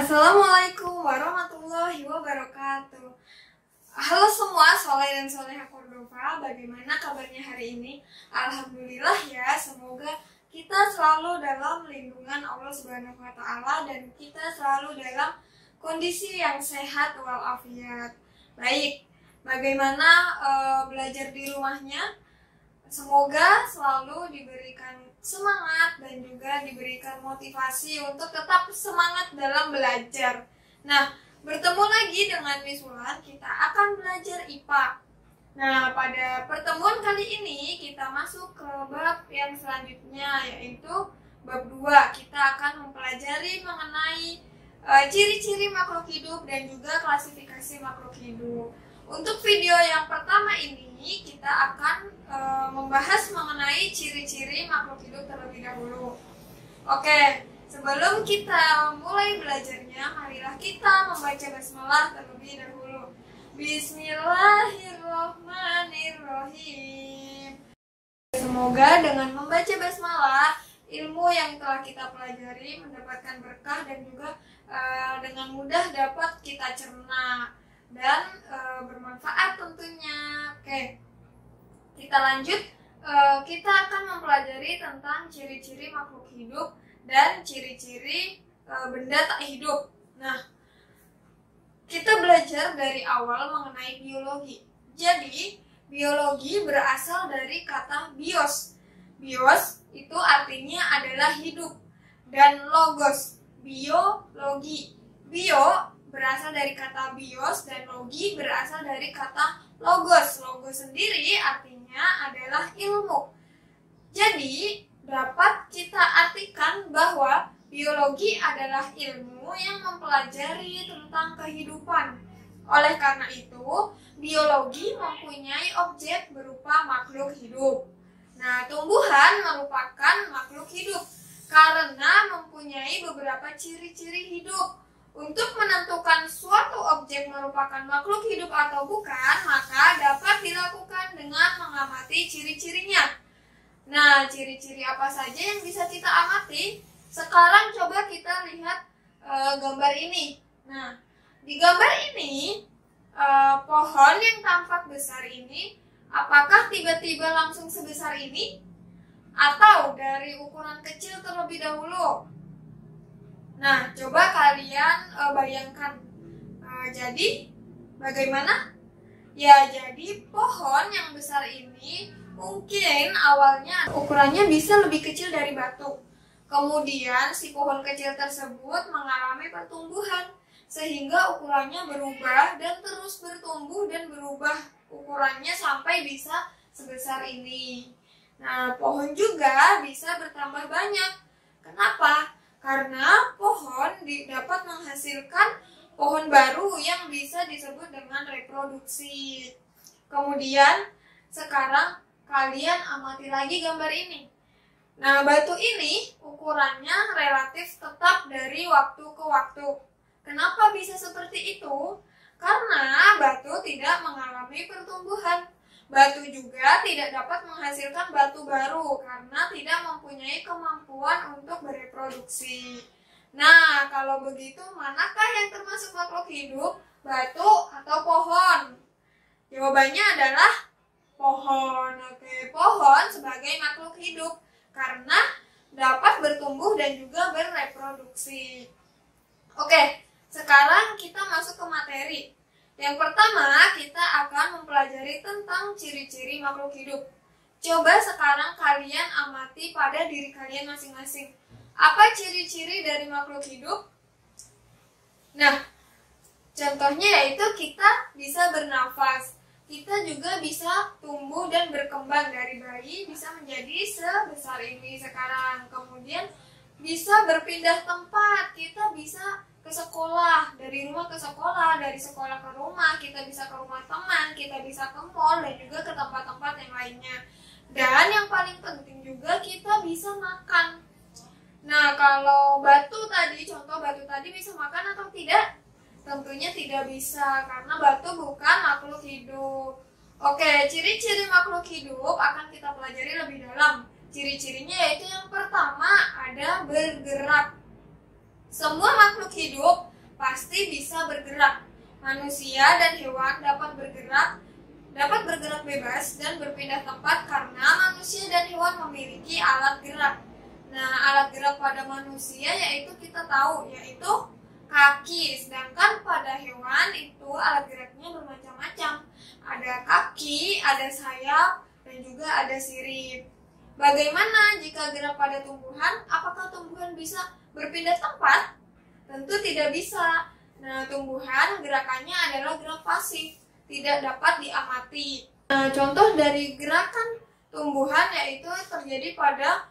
Assalamualaikum warahmatullahi wabarakatuh. Halo semua, Soleh dan Soleha Cordova. Bagaimana kabarnya hari ini? Alhamdulillah ya, semoga kita selalu dalam lindungan Allah Subhanahu wa Ta'ala dan kita selalu dalam kondisi yang sehat walafiat. Baik, bagaimana belajar di rumahnya? Semoga selalu diberikan semangat dan juga diberikan motivasi untuk tetap semangat dalam belajar. Nah, bertemu lagi dengan Miss Wulan, kita akan belajar IPA. Nah, pada pertemuan kali ini kita masuk ke bab yang selanjutnya, yaitu bab 2. Kita akan mempelajari mengenai ciri-ciri makhluk hidup dan juga klasifikasi makhluk hidup. Untuk video yang pertama ini, kita akan membahas mengenai ciri-ciri makhluk hidup terlebih dahulu. Oke, sebelum kita mulai belajarnya, marilah kita membaca basmalah terlebih dahulu. Bismillahirrahmanirrahim. Semoga dengan membaca basmalah, ilmu yang telah kita pelajari mendapatkan berkah dan juga dengan mudah dapat kita cerna dan bermanfaat tentunya. Oke, kita lanjut. Kita akan mempelajari tentang ciri-ciri makhluk hidup dan ciri-ciri benda tak hidup. Nah, kita belajar dari awal mengenai biologi. Jadi, biologi berasal dari kata bios. Bios itu artinya adalah hidup, dan logos, biologi. Bio berasal dari kata bios dan logi berasal dari kata logos. Logos sendiri artinya adalah ilmu. Jadi, dapat kita artikan bahwa biologi adalah ilmu yang mempelajari tentang kehidupan. Oleh karena itu, biologi mempunyai objek berupa makhluk hidup. Nah, tumbuhan merupakan makhluk hidup karena mempunyai beberapa ciri-ciri hidup. Untuk menentukan suatu objek merupakan makhluk hidup atau bukan, maka dapat dilakukan dengan mengamati ciri-cirinya. Nah, ciri-ciri apa saja yang bisa kita amati? Sekarang coba kita lihat gambar ini. Nah, di gambar ini, pohon yang tampak besar ini, apakah tiba-tiba langsung sebesar ini? Atau dari ukuran kecil terlebih dahulu? Nah, coba kalian bayangkan. Jadi, bagaimana? Ya, jadi pohon yang besar ini mungkin awalnya ukurannya bisa lebih kecil dari batu. Kemudian, si pohon kecil tersebut mengalami pertumbuhan, sehingga ukurannya berubah dan terus bertumbuh dan berubah ukurannya sampai bisa sebesar ini. Nah, pohon juga bisa bertambah banyak. Kenapa? Karena pohon dapat menghasilkan pohon baru yang bisa disebut dengan reproduksi. Kemudian, sekarang kalian amati lagi gambar ini. Nah, batu ini ukurannya relatif tetap dari waktu ke waktu. Kenapa bisa seperti itu? Karena batu tidak mengalami pertumbuhan. Batu juga tidak dapat menghasilkan batu baru karena tidak mempunyai kemampuan untuk bereproduksi. Nah, kalau begitu manakah yang termasuk makhluk hidup? Batu atau pohon? Jawabannya adalah pohon. Oke, pohon sebagai makhluk hidup karena dapat bertumbuh dan juga bereproduksi. Oke, sekarang kita masuk ke materi. Yang pertama, kita akan mempelajari tentang ciri-ciri makhluk hidup. Coba sekarang kalian amati pada diri kalian masing-masing. Apa ciri-ciri dari makhluk hidup? Nah, contohnya yaitu kita bisa bernafas. Kita juga bisa tumbuh dan berkembang dari bayi bisa menjadi sebesar ini sekarang. Kemudian bisa berpindah tempat. Kita bisa ke sekolah, dari rumah ke sekolah, dari sekolah ke rumah, kita bisa ke rumah teman, kita bisa ke mall, dan juga ke tempat-tempat yang lainnya. Dan yang paling penting juga kita bisa makan. Nah, kalau batu tadi, contoh batu tadi bisa makan atau tidak? Tentunya tidak bisa, karena batu bukan makhluk hidup. Oke, ciri-ciri makhluk hidup akan kita pelajari lebih dalam. Ciri-cirinya yaitu yang pertama ada bergerak. Semua makhluk hidup pasti bisa bergerak. Manusia dan hewan dapat bergerak bebas dan berpindah tempat karena manusia dan hewan memiliki alat gerak. Nah, alat gerak pada manusia yaitu kita tahu, yaitu kaki. Sedangkan pada hewan itu alat geraknya bermacam-macam. Ada kaki, ada sayap, dan juga ada sirip. Bagaimana jika gerak pada tumbuhan? Apakah tumbuhan bisa berpindah tempat? Tentu tidak bisa. Nah, tumbuhan gerakannya adalah gerak pasif, tidak dapat diamati. Nah, contoh dari gerakan tumbuhan yaitu terjadi pada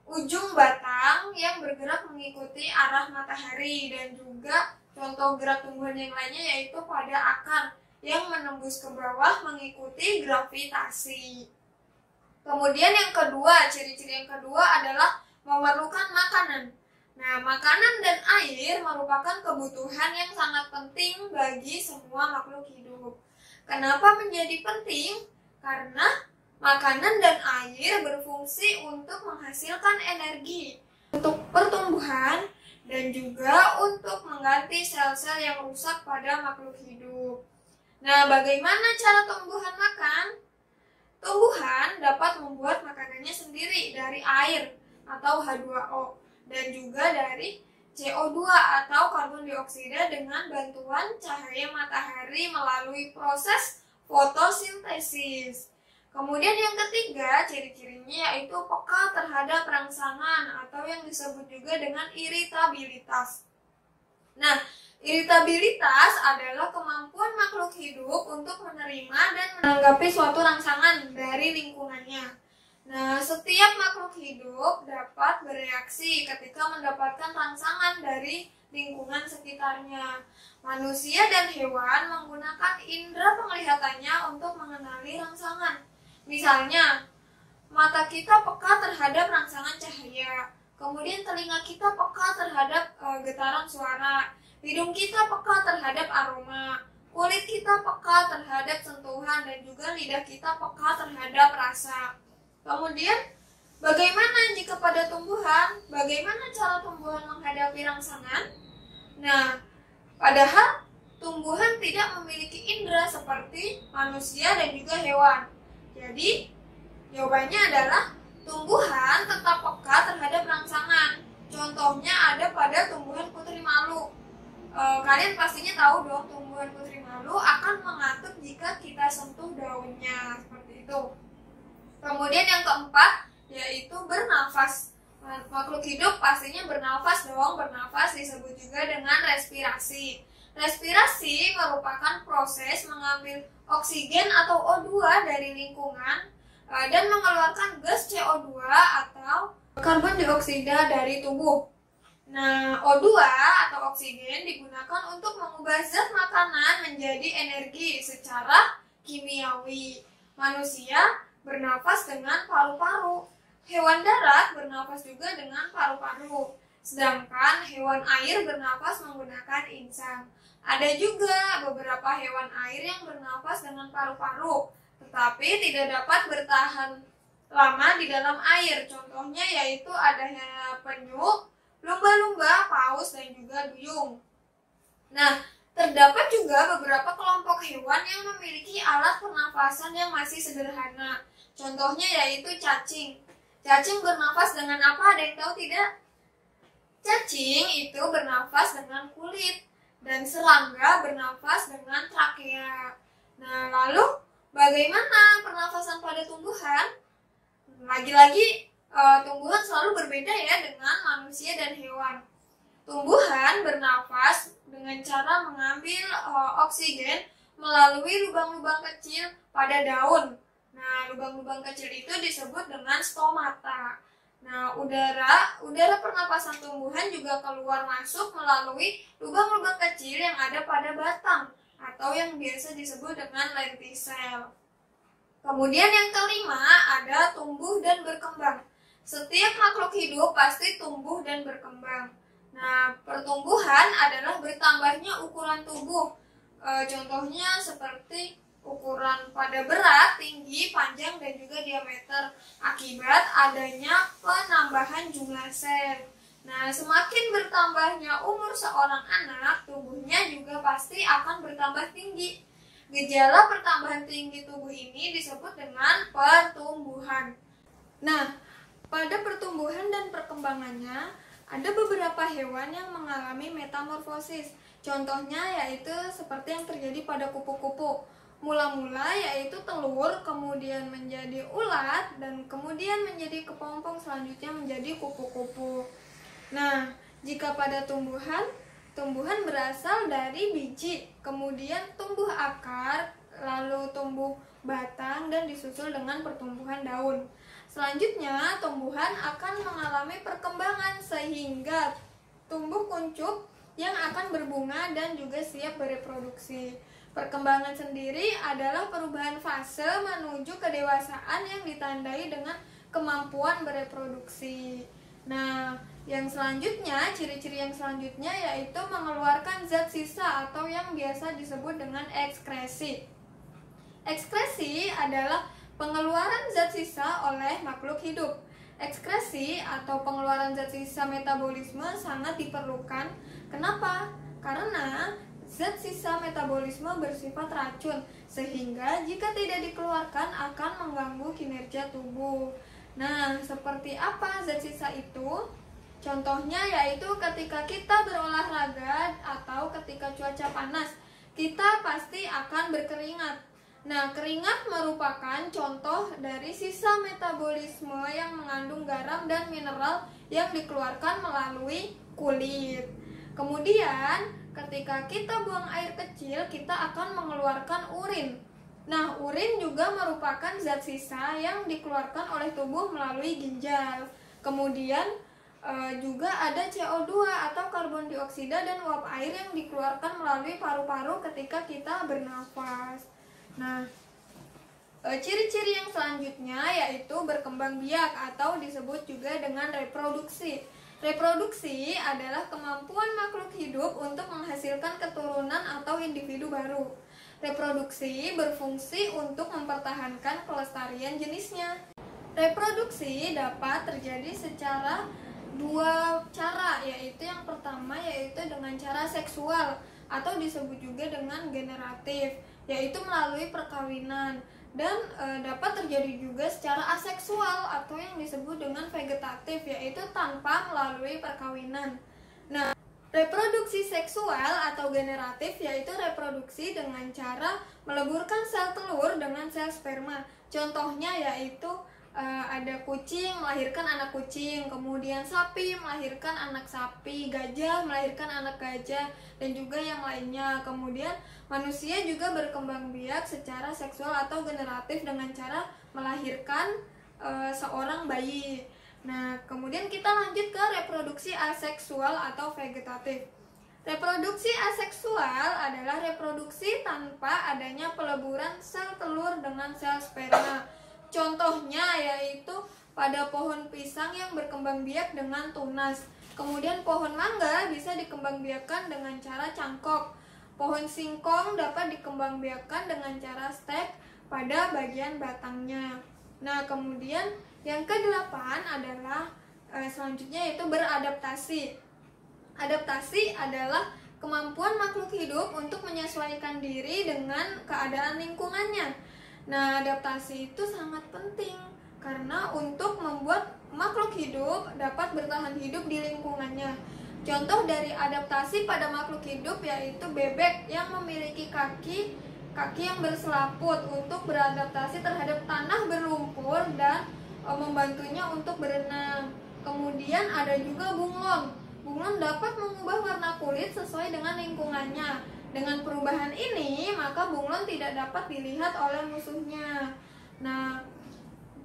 ujung batang yang bergerak mengikuti arah matahari, dan juga contoh gerak tumbuhan yang lainnya yaitu pada akar yang menembus ke bawah mengikuti gravitasi. Kemudian yang kedua, ciri-ciri yang kedua adalah memerlukan makanan. Nah, makanan dan air merupakan kebutuhan yang sangat penting bagi semua makhluk hidup. Kenapa menjadi penting? Karena makanan dan air berfungsi untuk menghasilkan energi untuk pertumbuhan dan juga untuk mengganti sel-sel yang rusak pada makhluk hidup. Nah, bagaimana cara tumbuhan makan? Tumbuhan dapat membuat makanannya sendiri dari air atau H2O dan juga dari CO2 atau karbon dioksida dengan bantuan cahaya matahari melalui proses fotosintesis. Kemudian yang ketiga, ciri-cirinya yaitu peka terhadap rangsangan atau yang disebut juga dengan iritabilitas. Nah, iritabilitas adalah kemampuan makhluk hidup untuk menerima dan menanggapi suatu rangsangan dari lingkungannya. Nah, setiap makhluk hidup dapat bereaksi ketika mendapatkan rangsangan dari lingkungan sekitarnya. Manusia dan hewan menggunakan indera penglihatannya untuk mengenali rangsangan. Misalnya, mata kita peka terhadap rangsangan cahaya, kemudian telinga kita peka terhadap getaran suara, hidung kita peka terhadap aroma, kulit kita peka terhadap sentuhan, dan juga lidah kita peka terhadap rasa. Kemudian, bagaimana jika pada tumbuhan? Bagaimana cara tumbuhan menghadapi rangsangan? Nah, padahal tumbuhan tidak memiliki indera seperti manusia dan juga hewan. Jadi, jawabannya adalah tumbuhan tetap peka terhadap rangsangan. Contohnya ada pada tumbuhan putri malu. Kalian pastinya tahu dong, tumbuhan putri malu akan mengantuk jika kita sentuh daunnya, seperti itu. Kemudian yang keempat yaitu bernafas. Makhluk hidup pastinya bernafas dong. Bernafas disebut juga dengan respirasi. Respirasi merupakan proses mengambil oksigen atau O2 dari lingkungan dan mengeluarkan gas CO2 atau karbon dioksida dari tubuh. Nah, O2 atau oksigen digunakan untuk mengubah zat makanan menjadi energi secara kimiawi. Manusia bernafas dengan paru-paru. Hewan darat bernafas juga dengan paru-paru. Sedangkan hewan air bernafas menggunakan insang. Ada juga beberapa hewan air yang bernafas dengan paru-paru, tetapi tidak dapat bertahan lama di dalam air. Contohnya yaitu ada penyu, lumba-lumba, paus, dan juga duyung. Nah, terdapat juga beberapa kelompok hewan yang memiliki alat pernafasan yang masih sederhana. Contohnya yaitu cacing. Cacing bernafas dengan apa? Ada yang tahu tidak? Cacing itu bernafas dengan kulit dan serangga bernafas dengan trakea. Nah, lalu bagaimana pernafasan pada tumbuhan? Lagi-lagi tumbuhan selalu berbeda ya dengan manusia dan hewan. Tumbuhan bernafas dengan cara mengambil oksigen melalui lubang-lubang kecil pada daun. Nah, lubang-lubang kecil itu disebut dengan stomata. Nah, udara pernapasan tumbuhan juga keluar masuk melalui lubang-lubang kecil yang ada pada batang atau yang biasa disebut dengan lentisel. Kemudian yang kelima ada tumbuh dan berkembang. Setiap makhluk hidup pasti tumbuh dan berkembang. Nah, pertumbuhan adalah bertambahnya ukuran tubuh. Contohnya seperti ukuran pada berat, tinggi, panjang, dan juga diameter akibat adanya penambahan jumlah sel. Nah, semakin bertambahnya umur seorang anak, tubuhnya juga pasti akan bertambah tinggi. Gejala pertambahan tinggi tubuh ini disebut dengan pertumbuhan. Nah, pada pertumbuhan dan perkembangannya, ada beberapa hewan yang mengalami metamorfosis. Contohnya yaitu seperti yang terjadi pada kupu-kupu. Mula-mula yaitu telur, kemudian menjadi ulat, dan kemudian menjadi kepompong, selanjutnya menjadi kupu-kupu. Nah, jika pada tumbuhan berasal dari biji, kemudian tumbuh akar, lalu tumbuh batang, dan disusul dengan pertumbuhan daun. Selanjutnya, tumbuhan akan mengalami perkembangan sehingga tumbuh kuncup yang akan berbunga dan juga siap bereproduksi. Perkembangan sendiri adalah perubahan fase menuju kedewasaan yang ditandai dengan kemampuan bereproduksi. Nah, yang selanjutnya, ciri-ciri yang selanjutnya yaitu mengeluarkan zat sisa atau yang biasa disebut dengan ekskresi. Ekskresi adalah pengeluaran zat sisa oleh makhluk hidup. Ekskresi atau pengeluaran zat sisa metabolisme sangat diperlukan. Kenapa? Karena zat sisa metabolisme bersifat racun, sehingga jika tidak dikeluarkan akan mengganggu kinerja tubuh. Nah, seperti apa zat sisa itu? Contohnya yaitu ketika kita berolahraga atau ketika cuaca panas, kita pasti akan berkeringat. Nah, keringat merupakan contoh dari sisa metabolisme yang mengandung garam dan mineral yang dikeluarkan melalui kulit. Kemudian, ketika kita buang air kecil, kita akan mengeluarkan urin. Nah, urin juga merupakan zat sisa yang dikeluarkan oleh tubuh melalui ginjal. Kemudian juga ada CO2 atau karbon dioksida dan uap air yang dikeluarkan melalui paru-paru ketika kita bernafas. Nah, ciri-ciri yang selanjutnya yaitu berkembang biak atau disebut juga dengan reproduksi. Reproduksi adalah kemampuan makhluk hidup untuk menghasilkan keturunan atau individu baru. Reproduksi berfungsi untuk mempertahankan kelestarian jenisnya. Reproduksi dapat terjadi secara dua cara, yaitu yang pertama yaitu dengan cara seksual atau disebut juga dengan generatif, yaitu melalui perkawinan, dan dapat terjadi juga secara aseksual atau yang disebut dengan vegetatif, yaitu tanpa melalui perkawinan. Nah, reproduksi seksual atau generatif yaitu reproduksi dengan cara meleburkan sel telur dengan sel sperma. Contohnya yaitu ada kucing melahirkan anak kucing, kemudian sapi melahirkan anak sapi, gajah melahirkan anak gajah, dan juga yang lainnya. Kemudian manusia juga berkembang biak secara seksual atau generatif dengan cara melahirkan seorang bayi. Nah, kemudian kita lanjut ke reproduksi aseksual atau vegetatif. Reproduksi aseksual adalah reproduksi tanpa adanya peleburan sel telur dengan sel sperma. Contohnya yaitu pada pohon pisang yang berkembang biak dengan tunas. Kemudian pohon mangga bisa dikembangbiakkan dengan cara cangkok. Pohon singkong dapat dikembangbiakkan dengan cara stek pada bagian batangnya. Nah, kemudian yang ke-8 adalah selanjutnya yaitu beradaptasi. Adaptasi adalah kemampuan makhluk hidup untuk menyesuaikan diri dengan keadaan lingkungannya. Nah, adaptasi itu sangat penting karena untuk membuat makhluk hidup dapat bertahan hidup di lingkungannya. Contoh dari adaptasi pada makhluk hidup yaitu bebek yang memiliki kaki yang berselaput untuk beradaptasi terhadap tanah berlumpur dan membantunya untuk berenang. Kemudian ada juga bunglon. Bunglon dapat mengubah warna kulit sesuai dengan lingkungannya. Dengan perubahan ini, maka bunglon tidak dapat dilihat oleh musuhnya. Nah,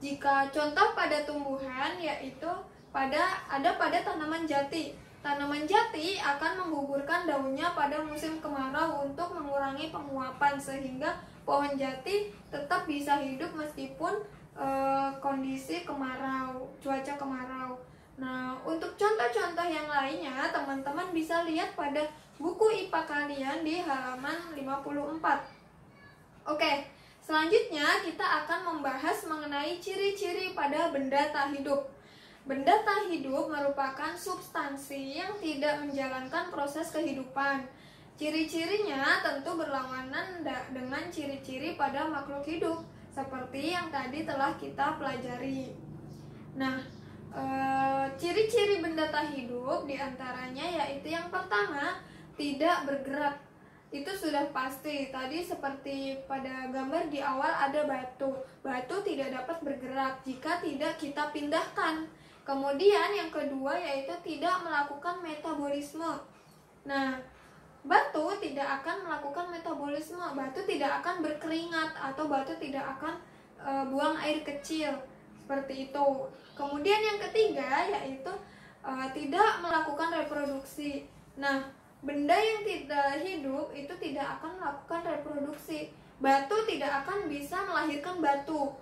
jika contoh pada tumbuhan yaitu pada tanaman jati. Tanaman jati akan menggugurkan daunnya pada musim kemarau untuk mengurangi penguapan, sehingga pohon jati tetap bisa hidup meskipun kondisi kemarau, cuaca kemarau. Nah, untuk contoh-contoh yang lainnya, teman-teman bisa lihat pada buku IPA kalian di halaman 54. Oke, selanjutnya kita akan membahas mengenai ciri-ciri pada benda tak hidup. Benda tak hidup merupakan substansi yang tidak menjalankan proses kehidupan. Ciri-cirinya tentu berlawanan dengan ciri-ciri pada makhluk hidup, seperti yang tadi telah kita pelajari. Nah, ciri-ciri benda tak hidup diantaranya yaitu yang pertama, tidak bergerak. Itu sudah pasti. Tadi seperti pada gambar di awal ada batu. Batu tidak dapat bergerak jika tidak kita pindahkan. Kemudian yang kedua yaitu tidak melakukan metabolisme. Nah, batu tidak akan melakukan metabolisme. Batu tidak akan berkeringat atau batu tidak akan buang air kecil. Seperti itu. Kemudian yang ketiga yaitu tidak melakukan reproduksi. Nah, benda yang tidak hidup itu tidak akan melakukan reproduksi. Batu tidak akan bisa melahirkan batu,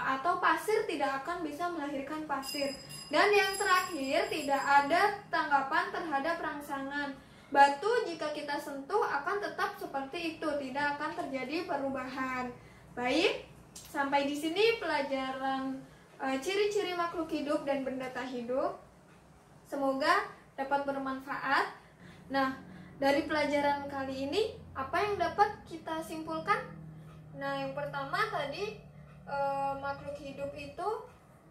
atau pasir tidak akan bisa melahirkan pasir. Dan yang terakhir, tidak ada tanggapan terhadap rangsangan. Batu jika kita sentuh akan tetap seperti itu, tidak akan terjadi perubahan. Baik, sampai di sini pelajaran ciri-ciri makhluk hidup dan benda tak hidup. Semoga dapat bermanfaat. Nah, dari pelajaran kali ini, apa yang dapat kita simpulkan? Nah, yang pertama tadi, makhluk hidup itu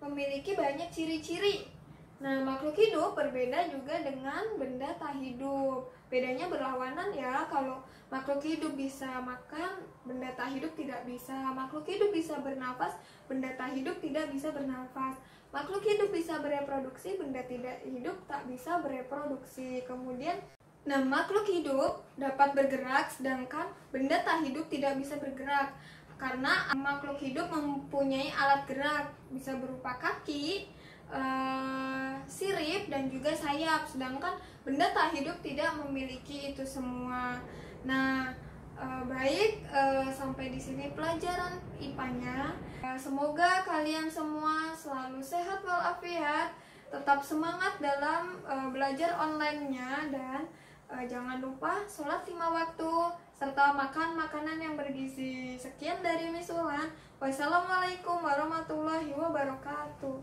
memiliki banyak ciri-ciri. Nah, makhluk hidup berbeda juga dengan benda tak hidup. Bedanya berlawanan ya, kalau makhluk hidup bisa makan, benda tak hidup tidak bisa. Makhluk hidup bisa bernafas, benda tak hidup tidak bisa bernafas. Makhluk hidup bisa bereproduksi, benda tidak hidup tak bisa bereproduksi. Kemudian, nah, makhluk hidup dapat bergerak, sedangkan benda tak hidup tidak bisa bergerak. Karena makhluk hidup mempunyai alat gerak, bisa berupa kaki, sirip, dan juga sayap. Sedangkan benda tak hidup tidak memiliki itu semua. Nah, baik, sampai di sini pelajaran IPA-nya. Semoga kalian semua selalu sehat walafiat, tetap semangat dalam belajar online-nya, dan jangan lupa sholat 5 waktu serta makan makanan yang bergizi. Sekian dari Miss Ulan. Wassalamualaikum warahmatullahi wabarakatuh.